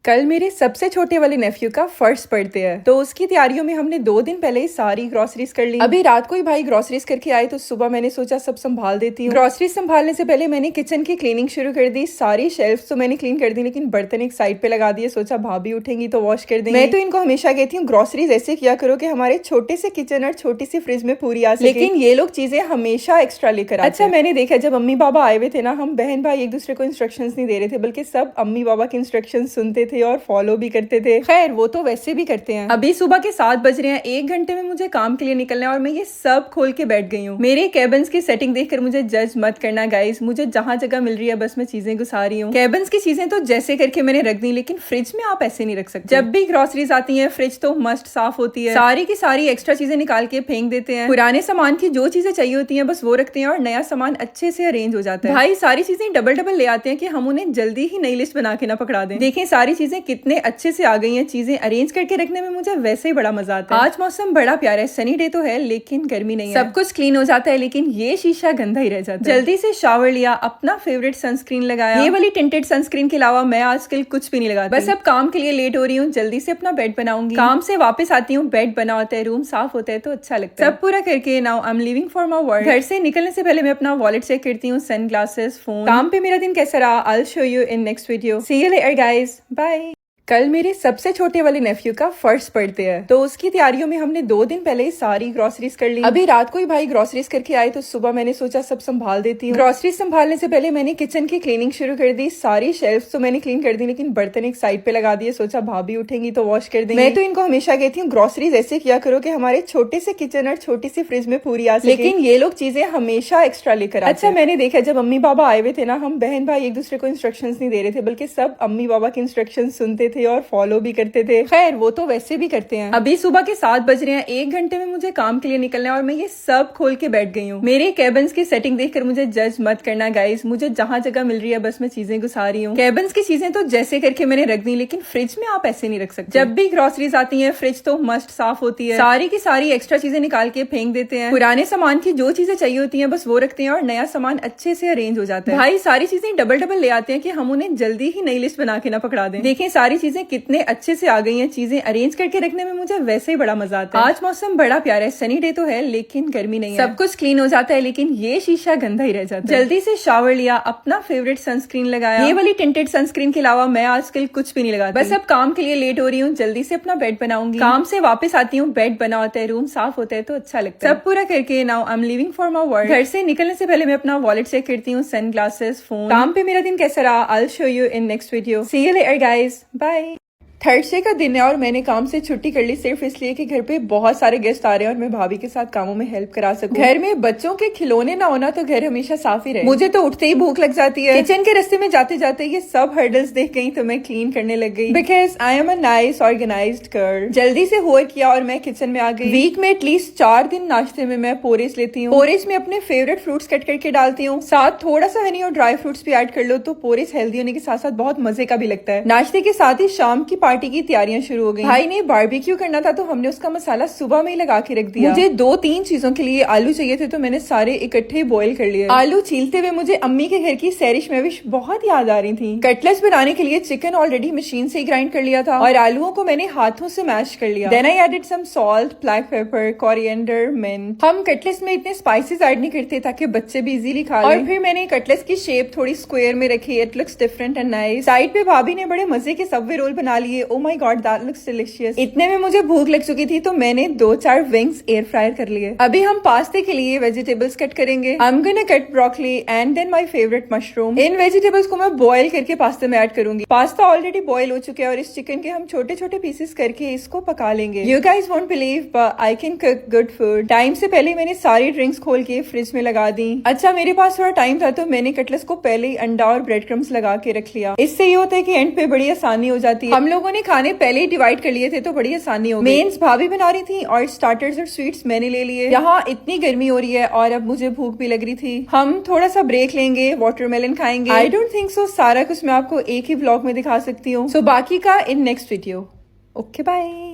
कल मेरे सबसे छोटे वाले नेफ्यू का फर्स्ट बर्थडे है, तो उसकी तैयारियों में हमने 2 दिन पहले ही सारी ग्रोसरीज कर ली। अभी रात को ही भाई ग्रोसरीज करके आए तो सुबह मैंने सोचा सब संभाल देती हूँ। ग्रोसरीज संभालने से पहले मैंने किचन की क्लीनिंग शुरू कर दी। सारी शेल्फ तो मैंने क्लीन कर दी, लेकिन बर्तन एक साइड पे लगा दिए। सोचा भाभी उठेंगी तो वॉश कर देंगे। मैं तो इनको हमेशा कहती हूँ ग्रोसरीज ऐसे किया करो कि हमारे छोटे से किचन और छोटी सी फ्रिज में पूरी आ सके, लेकिन ये लोग चीजें हमेशा एक्स्ट्रा लेकर आते हैं। अच्छा, मैंने देखा जब अम्मी बाबा आए हुए थे ना, हम बहन भाई एक दूसरे को इंस्ट्रक्शंस नहीं दे रहे थे, बल्कि सब अम्मी बाबा के इंस्ट्रक्शन सुनते थे और फॉलो भी करते थे। खैर वो तो वैसे भी करते हैं। अभी सुबह के 7 बज रहे हैं, 1 घंटे में मुझे काम के लिए निकलना है और मैं ये सब खोल के बैठ गई हूँ। मेरे केबिन्स की सेटिंग देखकर मुझे जज मत करना गाइस, मुझे जहाँ जगह मिल रही है बस मैं चीजें घुसा रही हूँ। केबिन्स की चीजें तो जैसे करके मैंने रख दी, लेकिन फ्रिज में आप ऐसे नहीं रख सकते। जब भी ग्रोसरीज आती है फ्रिज तो मस्ट साफ होती है। सारी की सारी एक्स्ट्रा चीजें निकाल के फेंक देते हैं। पुराने सामान की जो चीजें चाहिए होती है बस वो रखते हैं और नया सामान अच्छे से अरेंज हो जाता है। भाई सारी चीजें डबल डबल ले आते हैं कि हम उन्हें जल्दी ही नई लिस्ट बना के ना पकड़ा दें। देखें सारी चीजें कितने अच्छे से आ गई हैं। चीजें अरेंज करके रखने में मुझे वैसे ही बड़ा मजा आता है। आज मौसम बड़ा प्यारा है, सनी डे तो है लेकिन गर्मी नहीं है। सब कुछ क्लीन हो जाता है, लेकिन ये शीशा गंदा ही रह जाता है। जल्दी से शावर लिया, अपना फेवरेट सनस्क्रीन लगाया। ये वाली टिंटेड सनस्क्रीन के अलावा मैं आजकल कुछ भी नहीं लगाती। बस अब काम के लिए लेट हो रही हूँ, जल्दी से अपना बेड बनाऊंगी। काम से वापस आती हूँ, बेड बना होता है, रूम साफ होता है तो अच्छा लगता है। सब पूरा करके now I am living for my work. घर से निकलने से पहले मैं अपना वॉलेट चेक करती हूँ, सन ग्लासेस, फोन। काम पे मेरा दिन कैसा रहा I will show you in next video. See you later guys, bye. कल मेरे सबसे छोटे वाले नेफ्यू का फर्स्ट बर्थडे है, तो उसकी तैयारियों में हमने 2 दिन पहले ही सारी ग्रोसरीज कर ली। अभी रात को ही भाई ग्रोसरीज करके आए तो सुबह मैंने सोचा सब संभाल देती हूँ। ग्रोसरीज संभालने से पहले मैंने किचन की क्लीनिंग शुरू कर दी। सारी शेल्फ तो मैंने क्लीन कर दी, लेकिन बर्तन एक साइड पे लगा दिए। सोचा भाभी उठेंगी तो वॉश कर देंगे। मैं तो इनको हमेशा कहती हूँ ग्रोसरीज ऐसे किया करो कि हमारे छोटे से किचन और छोटी सी फ्रिज में पूरी आ सके, लेकिन ये लोग चीजें हमेशा एक्स्ट्रा लेकर आते हैं। अच्छा, मैंने देखा जब अम्मी बाबा आए हुए थे ना, हम बहन भाई एक दूसरे को इंस्ट्रक्शंस नहीं दे रहे थे, बल्कि सब अम्मी बाबा के इंस्ट्रक्शन सुनते थे और फॉलो भी करते थे। खैर वो तो वैसे भी करते हैं। अभी सुबह के 7 बज रहे हैं, 1 घंटे में मुझे काम के लिए निकलना है और मैं ये सब खोल के बैठ गई हूँ। मेरे केबिन्स की सेटिंग देखकर मुझे जज मत करना गाइस, मुझे जहाँ जगह मिल रही है बस मैं चीजें घुसा रही हूँ। केबिन्स की चीजें तो जैसे करके मैंने रख दी, लेकिन फ्रिज में आप ऐसे नहीं रख सकते। जब भी ग्रोसरीज आती है फ्रिज तो मस्ट साफ होती है। सारी की सारी एक्स्ट्रा चीजें निकाल के फेंक देते हैं। पुराने सामान की जो चीजें चाहिए होती है बस वो रखते हैं और नया सामान अच्छे से अरेंज हो जाता है। भाई सारी चीजें डबल डबल ले आते हैं कि हम उन्हें जल्दी ही नई लिस्ट बना के ना पकड़ा दें। देखें सारी चीजें कितने अच्छे से आ गई हैं। चीजें अरेंज करके रखने में मुझे वैसे ही बड़ा मजा आता है। आज मौसम बड़ा प्यारा है, सनी डे तो है लेकिन गर्मी नहीं है। सब कुछ क्लीन हो जाता है, लेकिन ये शीशा गंदा ही रह जाता है। जल्दी से शावर लिया, अपना फेवरेट सनस्क्रीन लगाया। ये वाली टिंटेड सनस्क्रीन के अलावा मैं आजकल कुछ भी नहीं लगाती। बस अब काम के लिए लेट हो रही हूँ, जल्दी से अपना बेड बनाऊंगी। काम से वापस आती हूँ, बेड बना होता है, रूम साफ होता है तो अच्छा लगता है। सब पूरा करके now I am living for my work. घर से निकलने से पहले मैं अपना वॉलेट चेक करती हूँ, सन ग्लासेस, फोन। काम पे मेरा दिन कैसा रहा I will show you in next video. See you later guys, bye. Thursday का दिन है और मैंने काम से छुट्टी कर ली सिर्फ इसलिए कि घर पे बहुत सारे गेस्ट आ रहे हैं और मैं भाभी के साथ कामों में हेल्प करा सकूं। घर में बच्चों के खिलौने ना होना तो घर हमेशा साफ ही रहे। मुझे तो उठते ही भूख लग जाती है। किचन के रास्ते में जाते जाते ये सब हर्डल्स देख गई तो मैं क्लीन करने लग गई, because I am a nice organised girl. जल्दी से होए किया और मैं किचन में आ गई। वीक में एटलीस्ट 4 दिन नाश्ते में मैं पोरेज लेती हूँ। पोरेज में अपने फेवरेट फ्रूट्स कट करके डालती हूँ, साथ थोड़ा सा हनी और ड्राई फ्रूट्स भी ऐड कर लो तो पोरेज हेल्दी होने के साथ साथ बहुत मजे का भी लगता है। नाश्ते के साथ ही शाम की पार्टी की तैयारियां शुरू हो गई। भाई ने बारबेक्यू करना था तो हमने उसका मसाला सुबह में ही लगा के रख दिया। मुझे 2-3 चीजों के लिए आलू चाहिए थे तो मैंने सारे इकट्ठे बॉईल कर लिए। आलू छीलते हुए मुझे अम्मी के घर की सैरिश मेविश बहुत याद आ रही थी। कटलेट्स बनाने के लिए चिकन ऑलरेडी मशीन से ग्राइंड कर लिया था और आलूओं को मैंने हाथों से मैश कर लिया। Then I added some salt, black pepper, coriander, mint. हम कटलेट्स में इतने स्पाइसेस ऐड नहीं करते ताकि बच्चे भी इजीली खा लें। और फिर मैंने कटलेट्स की शेप थोड़ी स्क्वायर में रखी। It looks different and nice. Side पे भाभी ने बड़े मजे के सबवे रोल बना लिए। Oh my God that looks delicious. इतने में मुझे भूख लग चुकी थी तो मैंने 2-4 विंग्स एयर फ्रायर कर लिए। अभी हम पास्ते के लिए वेजिटेबल्स कट करेंगे। I am gonna cut broccoli and then my favourite mushroom. इन वेजिटेबल्स को मैं बॉईल करके पास्ते में ऐड करूंगी। पास्ता ऑलरेडी बॉईल हो चुका है और इस चिकन के हम छोटे छोटे पीसेस करके इसको पका लेंगे। You guys won't believe but I can cook good food. Time से पहले मैंने सारी ड्रिंक्स खोल के फ्रिज में लगा दी। अच्छा, मेरे पास थोड़ा टाइम था तो मैंने कटलेट्स को पहले ही अंडा और ब्रेड क्रम्स लगा के रख लिया। इससे ये होता है कि एंड पे बड़ी आसानी हो जाती है। हम लोगों ने खाने पहले ही डिवाइड कर लिए थे तो बड़ी आसानी हो गई। मेन्स भाभी बना रही थी और स्टार्टर्स और स्वीट्स मैंने ले लिए। यहाँ इतनी गर्मी हो रही है और अब मुझे भूख भी लग रही थी। हम थोड़ा सा ब्रेक लेंगे, वाटरमेलन खाएंगे। आई डोंट थिंक सो सारा कुछ मैं आपको एक ही व्लॉग में दिखा सकती हूँ। सो बाकी का in next video. Okay bye.